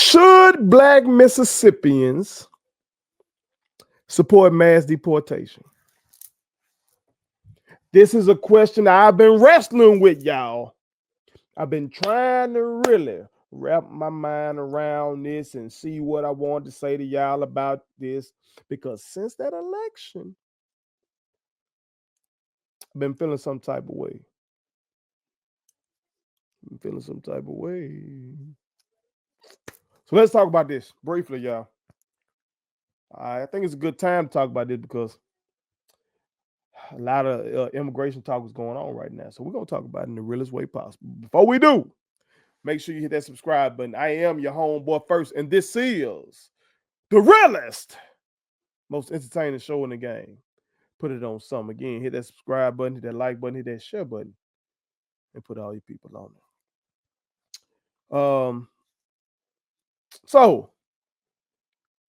Should Black Mississippians support mass deportation? This is a question I've been wrestling with, y'all. I've been trying to really wrap my mind around this and see what I want to say to y'all about this, because since that election, I've been feeling some type of way. So let's talk about this briefly, y'all. I think it's a good time to talk about this because a lot of immigration talk is going on right now. So we're going to talk about it in the realest way possible. Before we do, make sure you hit that subscribe button. I am your homeboy first, and this is the realest, most entertaining show in the game. Put it on some. Again, hit that subscribe button, hit that like button, hit that share button, and put all your people on there. So,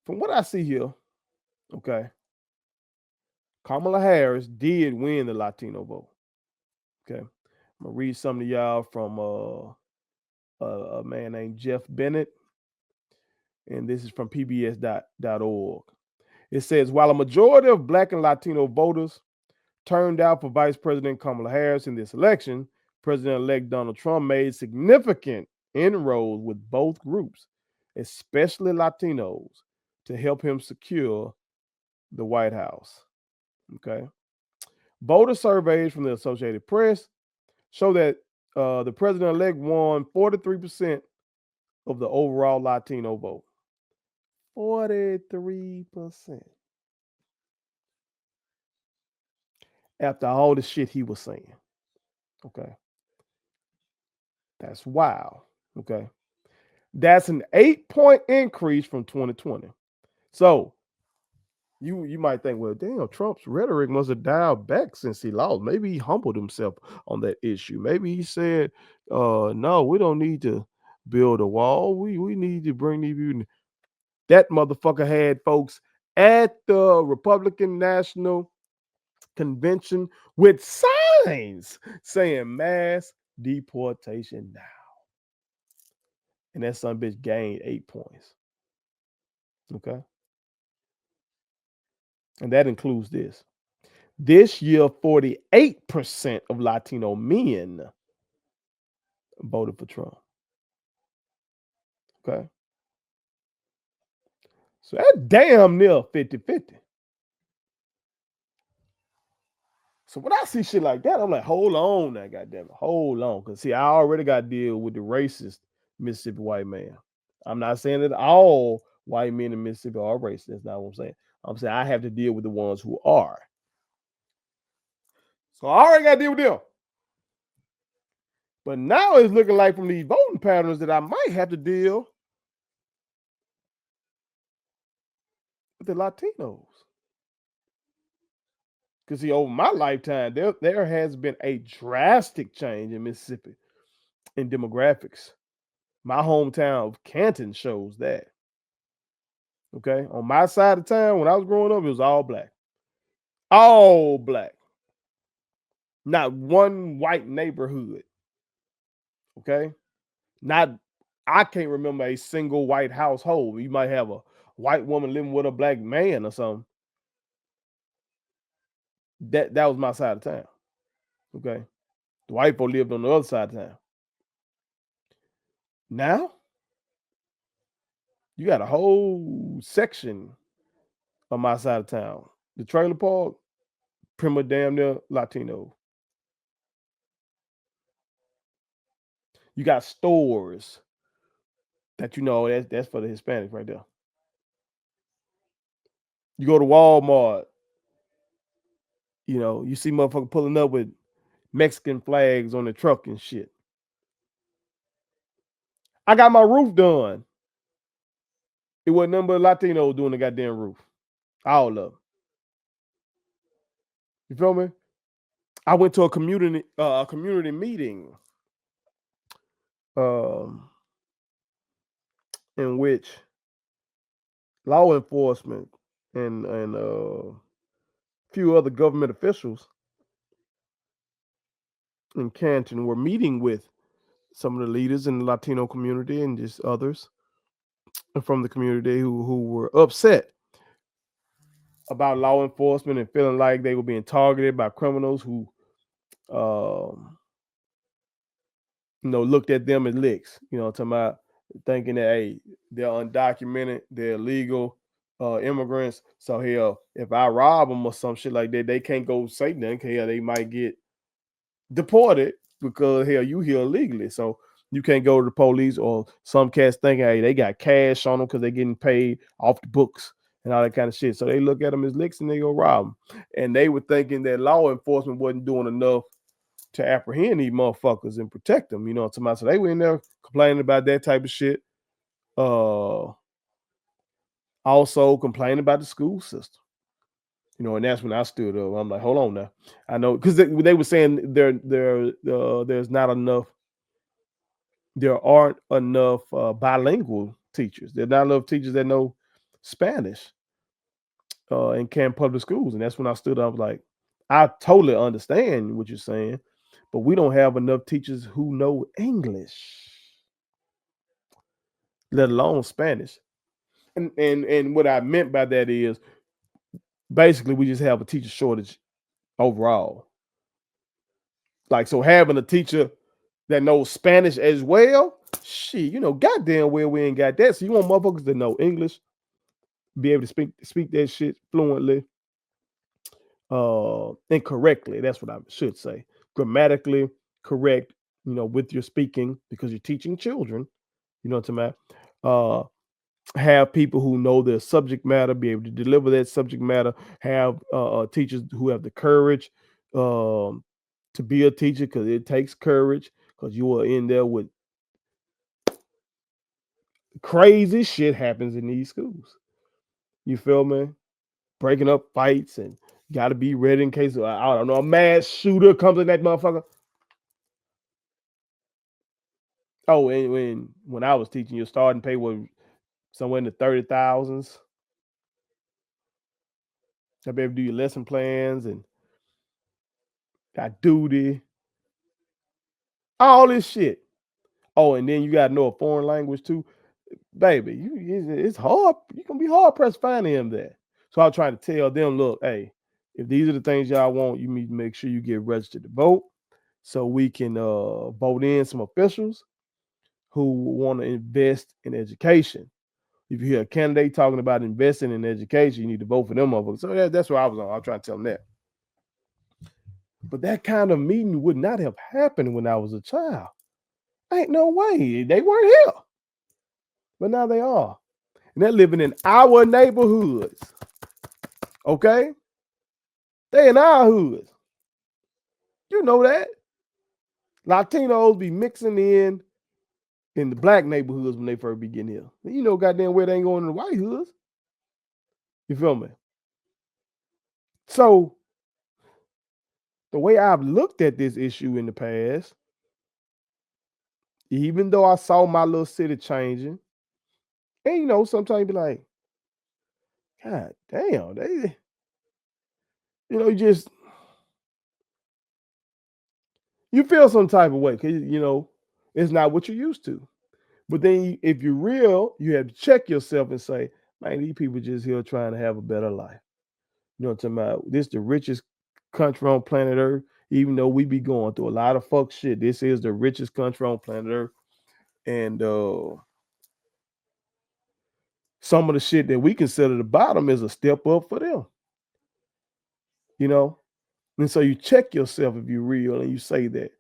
from what I see here, okay, Kamala Harris did win the Latino vote. Okay, I'm gonna read some to y'all from a man named Jeff Bennett, and this is from PBS.org. It says, while a majority of Black and Latino voters turned out for Vice President Kamala Harris in this election, President-elect Donald Trump made significant inroads with both groups, especially Latinos, to help him secure the White House. Okay. Voter surveys from the Associated Press show that the president-elect won 43% of the overall Latino vote. 43%. After all the shit he was saying. Okay. That's wild. Okay. That's an 8-point increase from 2020. So you might think, well, damn, Trump's rhetoric must have dialed back since he lost. Maybe he humbled himself on that issue. Maybe he said, no, we don't need to build a wall. We need to bring these people. That motherfucker had folks at the Republican National Convention with signs saying mass deportation now. And that son bitch gained 8 points. Okay. And that includes this. This year, 48% of Latino men voted for Trump. Okay. So that's damn near 50-50. So when I see shit like that, I'm like, hold on now, goddamn it. Hold on. Because see, I already got to deal with the racist Mississippi white man. I'm not saying that all white men in Mississippi are racist. That's not what I'm saying. I'm saying I have to deal with the ones who are. So I already got to deal with them. But now it's looking like from these voting patterns that I might have to deal with the Latinos. Because see, over my lifetime, there has been a drastic change in Mississippi in demographics. My hometown of Canton shows that. Okay. On my side of town, when I was growing up, it was all black. All black. Not one white neighborhood. Okay. I can't remember a single white household. You might have a white woman living with a black man or something. That was my side of town. Okay. The white folk lived on the other side of town. Now, you got a whole section on my side of town. The trailer park, pretty much damn near Latino. You got stores that that's for the Hispanics right there. You go to Walmart, you see motherfuckers pulling up with Mexican flags on the truck and shit. I got my roof done. It wasn't nothing but Latino doing the goddamn roof. All of them. You feel me? I went to a community meeting in which law enforcement and a few other government officials in Canton were meeting with some of the leaders in the Latino community and just others. from the community who were upset about law enforcement and feeling like they were being targeted by criminals who, um, looked at them as licks. Talking about thinking that, hey, they're undocumented, they're illegal immigrants. So hell, if I rob them or some shit like that, they can't go say nothing. Hell, they might get deported because hell, you here illegally. So you can't go to the police, or some cats thinking, hey, they got cash on them because they're getting paid off the books and all that kind of shit. So they look at them as licks and they go rob them. And they were thinking that law enforcement wasn't doing enough to apprehend these motherfuckers and protect them. So they were in there complaining about that type of shit. Also complaining about the school system. And that's when I stood up. I'm like, hold on now. I know, because they were saying there's not enough. There aren't enough bilingual teachers. There's not enough teachers that know Spanish in Camp Public Schools. And that's when I stood up. I was like, I totally understand what you're saying, but we don't have enough teachers who know English, let alone Spanish. And what I meant by that is basically we just have a teacher shortage overall. Like, so having a teacher that knows Spanish as well, shit, goddamn well we ain't got that. So you want motherfuckers to know English, be able to speak that shit fluently, and correctly. That's what I should say. Grammatically correct, with your speaking, because you're teaching children. You know what I'm talking about? Have people who know their subject matter, be able to deliver that subject matter, have teachers who have the courage to be a teacher, because it takes courage, because you are in there with crazy shit happens in these schools. You feel me? Breaking up fights, and got to be ready in case I don't know, a mass shooter comes in that motherfucker. Oh, and when I was teaching, your starting pay was somewhere in the 30,000s. I be able to do your lesson plans and got duty, all this shit. Oh, and then you got to know a foreign language too, baby. It's hard. You gonna be hard pressed finding them there. So I try to tell them, look, hey, if these are the things y'all want, you need to make sure you get registered to vote, so we can vote in some officials who want to invest in education. If you hear a candidate talking about investing in education, you need to vote for them motherfuckers. So that's what I was on. I was trying to tell them that. But that kind of meeting would not have happened when I was a child. Ain't no way. They weren't here. But now they are. And they're living in our neighborhoods. Okay? They in our hoods. You know that. Latinos be mixing in the black neighborhoods when they first be getting here. You know goddamn where they ain't going in the white hoods. You feel me? So the way I've looked at this issue in the past, even though I saw my little city changing, and sometimes you be like, God damn, they, you just, you feel some type of way because, it's not what you're used to. But then if you're real, you have to check yourself and say, man, these people just here trying to have a better life. You know what I'm talking about? This is the richest country on planet Earth. Even though we be going through a lot of fuck shit, this is the richest country on planet Earth. And some of the shit that we consider the bottom is a step up for them. And so you check yourself if you're real and you say that,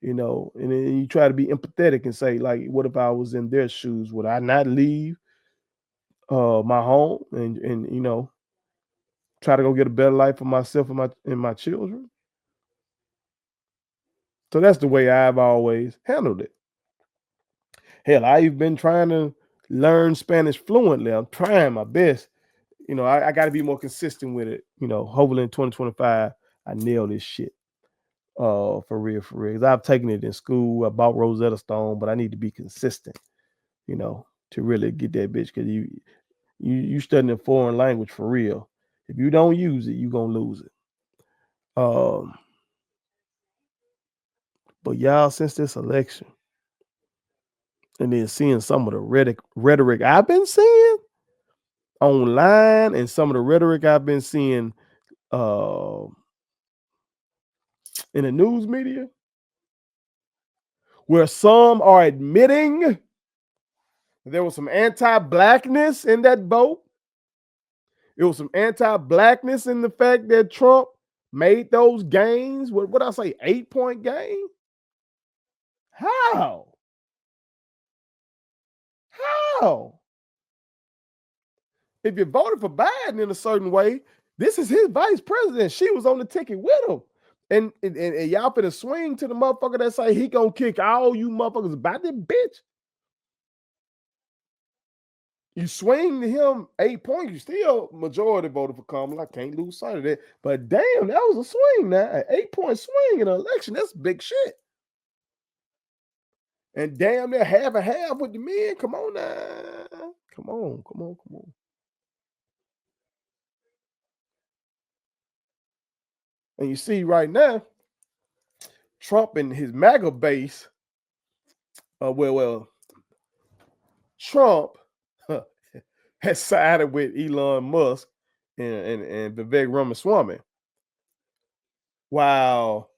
and then you try to be empathetic and say, like, what if I was in their shoes? Would I not leave my home and try to go get a better life for myself and my children? So that's the way I've always handled it. Hell, I've been trying to learn Spanish fluently. I'm trying my best. I got to be more consistent with it. Hopefully in 2025, I nail this shit. For real, for real. 'Cause I've taken it in school. I bought Rosetta Stone, but I need to be consistent, to really get that bitch. Because you studying a foreign language for real. If you don't use it, you're gonna lose it. Um, but y'all, since this election, and then seeing some of the rhetoric I've been seeing online and some of the rhetoric I've been seeing uh, in the news media, where some are admitting there was some anti-blackness in that vote. It was some anti-blackness in the fact that Trump made those gains. What I say, 8-point gain? How? How? If you voted for Biden in a certain way, this is his vice president. She was on the ticket with him. And y'all finna swing to the motherfucker that say he gonna kick all you motherfuckers about that bitch. You swing to him 8 points, you still majority voted for Kamala. I can't lose sight of that. But damn, that was a swing now. An 8-point swing in an election. That's big shit. And damn, they're half and half with the men. Come on now. Come on, come on, come on. And you see right now, Trump and his MAGA base, Trump has sided with Elon Musk and Vivek Ramaswamy, while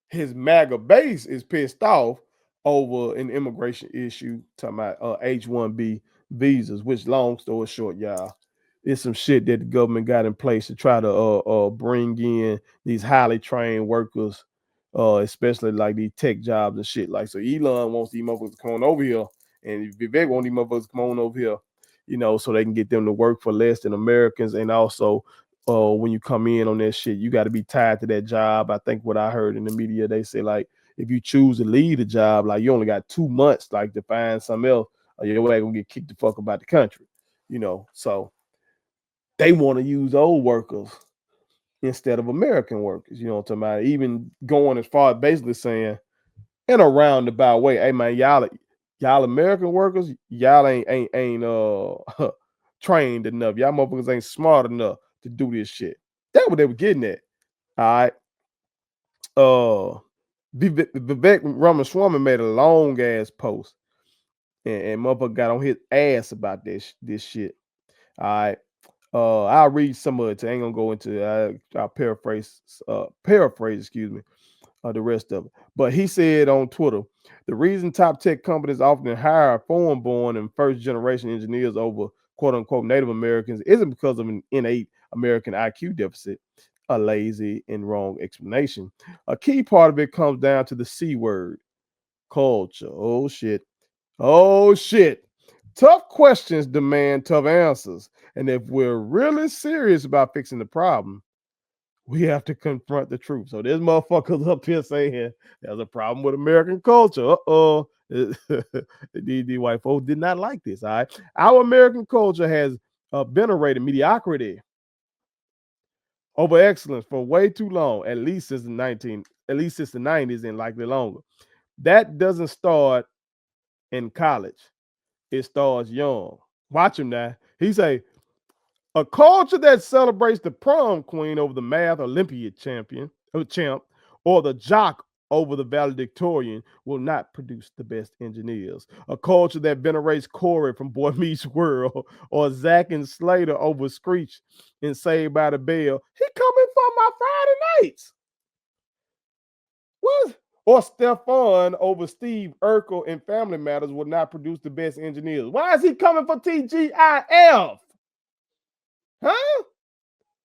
his MAGA base is pissed off over an immigration issue, talking about H-1B visas, which, long story short, y'all, it's some shit that the government got in place to try to bring in these highly trained workers, especially like these tech jobs and shit. Like, so Elon wants these motherfuckers to come on over here, and Vivek wants these motherfuckers to come on over here, so they can get them to work for less than Americans. And also, when you come in on that shit, you got to be tied to that job. I think what I heard in the media, they say, like, if you choose to leave the job, like, you only got 2 months, like, to find something else, or your way gonna get kicked the fuck about the country, so they want to use old workers instead of American workers. You know what I'm talking about? Even going as far as basically saying, in a roundabout way, hey man, y'all American workers, y'all ain't trained enough. Y'all motherfuckers ain't smart enough to do this shit. That's what they were getting at. All right. Vivek Ramaswamy made a long ass post, and motherfucker got on his ass about this shit. All right. I'll read some of it. I ain't gonna go into it. I'll paraphrase, excuse me, the rest of it. But he said on Twitter, the reason top tech companies often hire foreign-born and first-generation engineers over quote-unquote Native Americans isn't because of an innate American IQ deficit, a lazy and wrong explanation. A key part of it comes down to the C word, culture. Oh shit. Oh shit. Tough questions demand tough answers. And if we're really serious about fixing the problem, we have to confront the truth. So there's motherfuckers up here saying there's a problem with American culture. Uh-oh. These white folks did not like this. All right. Our American culture has venerated mediocrity over excellence for way too long, at least since the 90s and likely longer. That doesn't start in college. It starts young. Watch him now. He say, a culture that celebrates the prom queen over the math Olympiad champ, or the jock over the valedictorian will not produce the best engineers. A culture that venerates Corey from Boy Meets World or Zach and Slater over Screech and Saved by the Bell. He coming for my Friday nights. What? Or Stefan over Steve Urkel in Family Matters will not produce the best engineers. Why is he coming for TGIF? Huh?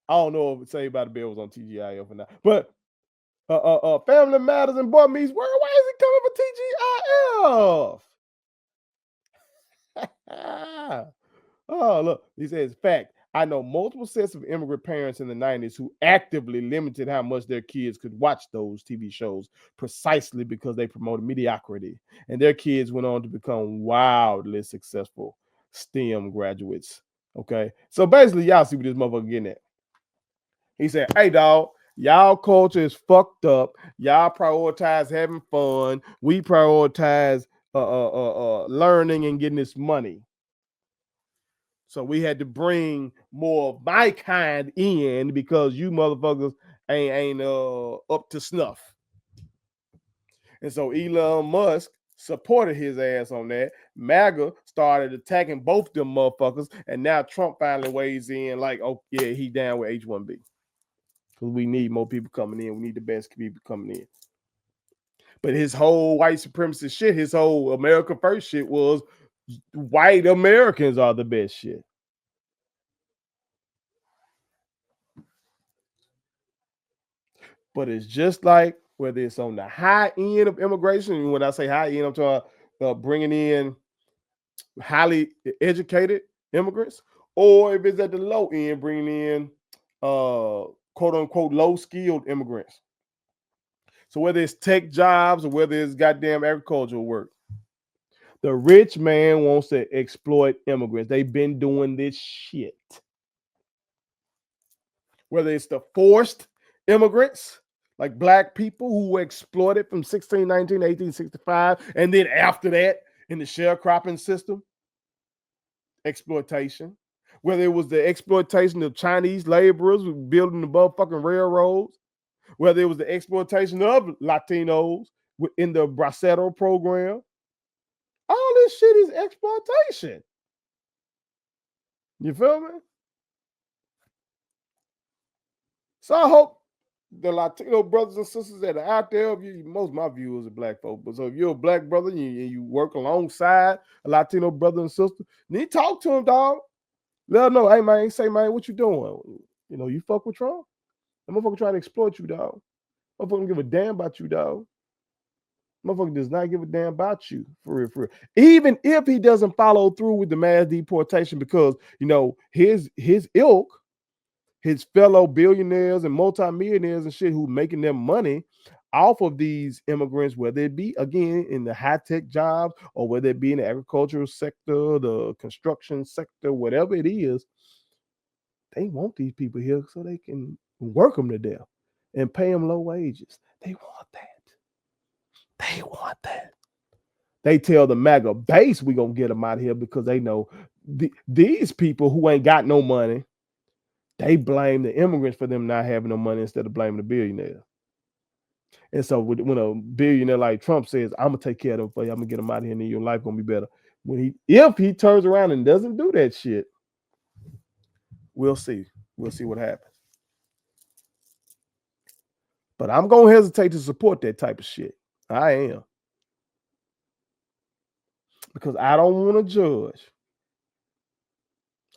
I don't know if Saved by the Bell was on TGIF or not, but Family Matters and Boy Meets World. Why is he coming for TGIF? Oh, look, he says, fact. I know multiple sets of immigrant parents in the 90s who actively limited how much their kids could watch those TV shows precisely because they promoted mediocrity. And their kids went on to become wildly successful STEM graduates. Okay. So basically, y'all see what this motherfucker getting at. He said, hey, dog, y'all culture is fucked up. Y'all prioritize having fun. We prioritize learning and getting this money. So we had to bring more of my kind in because you motherfuckers ain't up to snuff. And so Elon Musk supported his ass on that. MAGA started attacking both them motherfuckers, and now Trump finally weighs in like, oh yeah, he down with H-1B. Because we need more people coming in. We need the best people coming in. But his whole white supremacist shit, his whole America First shit was white Americans are the best shit. But it's just like whether it's on the high end of immigration, and when I say high end, I'm talking bringing in highly educated immigrants, or if it's at the low end, bringing in quote unquote low skilled immigrants. So whether it's tech jobs or whether it's goddamn agricultural work, the rich man wants to exploit immigrants. They've been doing this shit. Whether it's the forced immigrants, like black people who were exploited from 1619 to 1865, and then after that in the sharecropping system, exploitation. Whether it was the exploitation of Chinese laborers building the motherfucking railroads, whether it was the exploitation of Latinos in the Bracero program, all this shit is exploitation. You feel me? So I hope the Latino brothers and sisters that are out there, most of my viewers are black folks, but so if you're a black brother and you work alongside a Latino brother and sister, you need to talk to them, dog. Let them know, hey man, say man, what you doing? You know, you fuck with Trump? That motherfucker trying to exploit you, dog. Motherfucker don't give a damn about you, dog. Motherfucker does not give a damn about you, for real, for real. Even if he doesn't follow through with the mass deportation, because you know his ilk, his fellow billionaires and multimillionaires and shit who making them money off of these immigrants, whether it be again in the high-tech jobs or whether it be in the agricultural sector, the construction sector, whatever it is, they want these people here so they can work them to death and pay them low wages. They want that. They want that. They tell the MAGA base we gonna get them out of here because they know these people who ain't got no money, they blame the immigrants for them not having no money instead of blaming the billionaires. And so when a billionaire like Trump says, I'm gonna take care of them for you, I'm gonna get them out of here and then your life gonna be better. If he turns around and doesn't do that shit, we'll see. We'll see what happens. But I'm gonna hesitate to support that type of shit. I am. Because I don't want to judge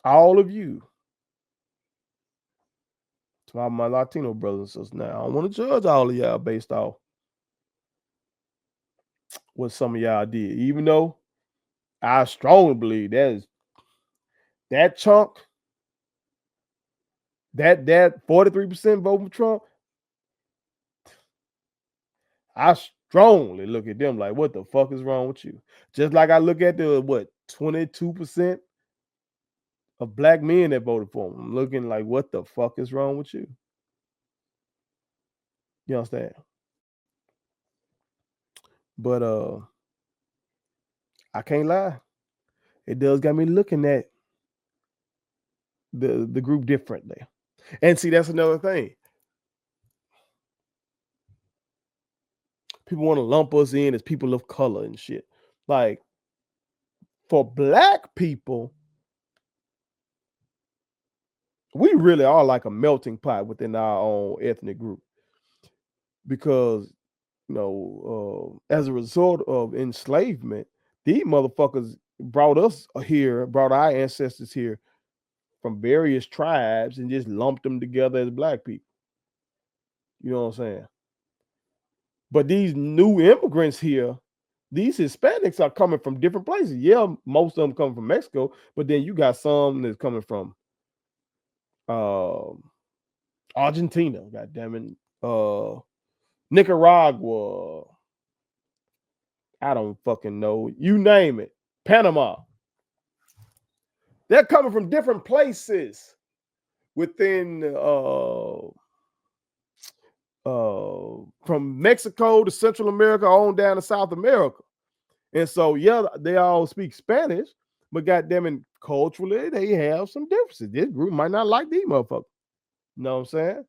all of you. To all my Latino brothers and sisters now, I don't want to judge all of y'all based off what some of y'all did. Even though I strongly believe that chunk, that 43% vote for Trump, I strongly look at them like, what the fuck is wrong with you? Just like I look at the 22% of black men that voted for him. I'm looking like, what the fuck is wrong with you? You understand? But I can't lie. It does got me looking at the group differently. And see, that's another thing. People want to lump us in as people of color and shit. Like, for black people, we really are like a melting pot within our own ethnic group. Because, you know, as a result of enslavement, these motherfuckers brought us here, brought our ancestors here from various tribes and just lumped them together as black people. You know what I'm saying? But these new immigrants here, these Hispanics are coming from different places. Yeah, most of them come from Mexico, but then you got some that's coming from Argentina, goddamn it, Nicaragua. I don't fucking know. You name it. Panama. They're coming from different places within from Mexico to Central America on down to South America. And so, yeah, they all speak Spanish, but goddamn it, culturally, they have some differences. This group might not like these motherfuckers. You know what I'm saying?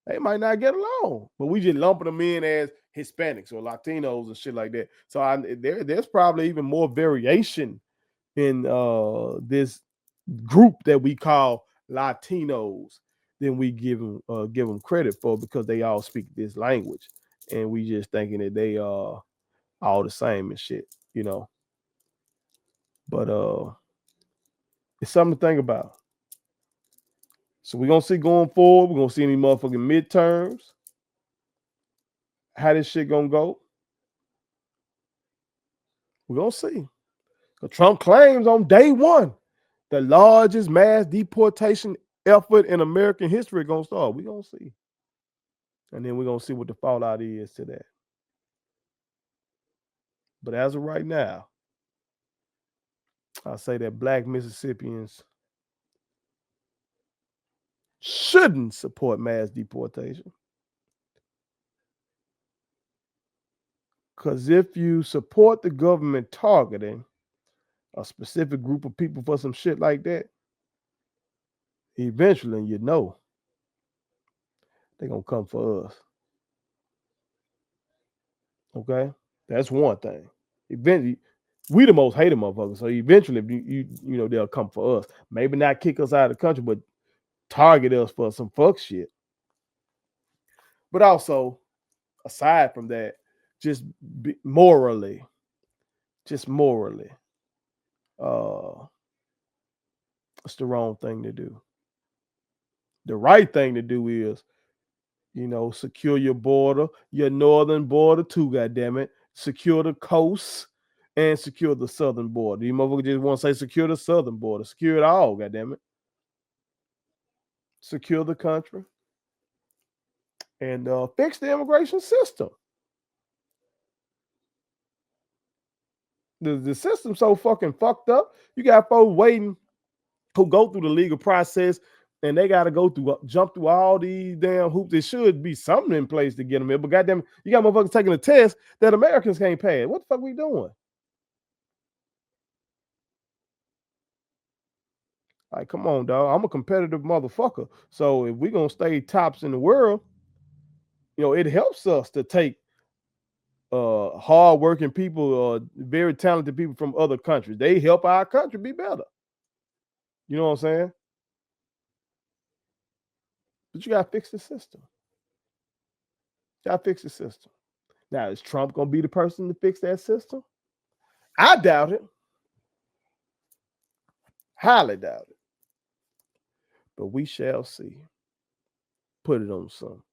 They might not get along, but we just lumping them in as Hispanics or Latinos and shit like that. So there's probably even more variation in this group that we call Latinos than we give them credit for, because they all speak this language, and we just thinking that they are all the same and shit, you know. But it's something to think about. So we're gonna see going forward. We're gonna see any motherfucking midterms. How this shit gonna go? We're gonna see. Trump claims on day one the largest mass deportation effort in American history gonna start. We're gonna see. And then we're gonna see what the fallout is to that. But as of right now, I say that Black Mississippians shouldn't support mass deportation. Because if you support the government targeting a specific group of people for some shit like that, eventually, you know, they're going to come for us. Okay? That's one thing. Eventually, we the most hated motherfuckers. So eventually, you know, they'll come for us. Maybe not kick us out of the country, but target us for some fuck shit. But also, aside from that, just morally, it's the wrong thing to do. The right thing to do is, you know, secure your border, your northern border too, goddammit. Secure the coast and secure the southern border. You motherfuckers just want to say secure the southern border. Secure it all, goddammit. Secure the country and fix the immigration system. The system's so fucking fucked up. You got folks waiting who go through the legal process, and they got to jump through all these damn hoops. There should be something in place to get them in. But goddamn, you got motherfuckers taking a test that Americans can't pass. What the fuck we doing? Like, come on, dog. I'm a competitive motherfucker. So if we're gonna stay tops in the world, you know, it helps us to take hardworking people, very talented people from other countries. They help our country be better. You know what I'm saying? But you gotta fix the system. Gotta fix the system. Now, is Trump gonna be the person to fix that system? I doubt it. Highly doubt it. But we shall see. Put it on some.